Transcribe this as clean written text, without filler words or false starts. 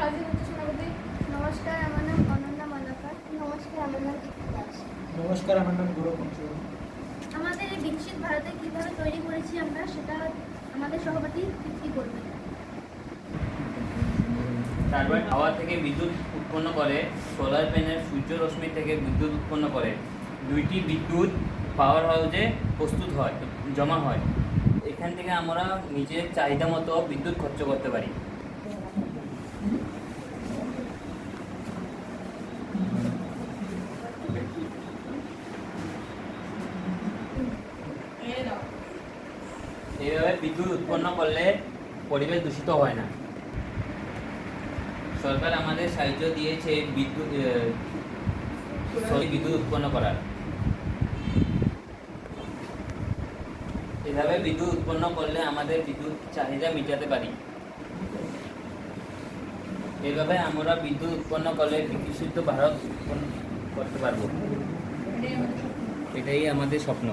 রাজি হচ্ছে শোনাবতী। নমস্কার, আমার নাম অনন্যা মালাকার। নমস্কার, আমার নাম দীপ্তি দাস। নমস্কার, আমার নাম গৌরব বংশী। আমাদের এই বিকশিত ভারতে কীভাবে তৈরি করেছি আমরা, সেটা আমাদের সভাপতি দীপ্তি বলবেন। টারবাইন হাওয়া থেকে বিদ্যুৎ উৎপন্ন করে, সোলার প্যানেল সূর্য রশ্মি থেকে বিদ্যুৎ উৎপন্ন করে। দুইটি বিদ্যুৎ পাওয়ার হাউসে প্রস্তুত হয়, জমা হয়। এখান থেকে আমরা নিজের চাহিদা মতো বিদ্যুৎ খরচ করতে পারি। এইভাবে বিদ্যুৎ উৎপন্ন করলে পরিবেশ দূষিত হয় না। সরকার আমাদের সাহায্য দিয়েছে বিদ্যুৎ উৎপন্ন করার। এভাবে বিদ্যুৎ উৎপন্ন করলে আমাদের বিদ্যুৎ চাহিদা মেটাতে পারি। এভাবে আমরা বিদ্যুৎ উৎপন্ন করলে বিকশিত ভারত উৎপন্ন করতে পারবো। এটাই আমাদের স্বপ্ন।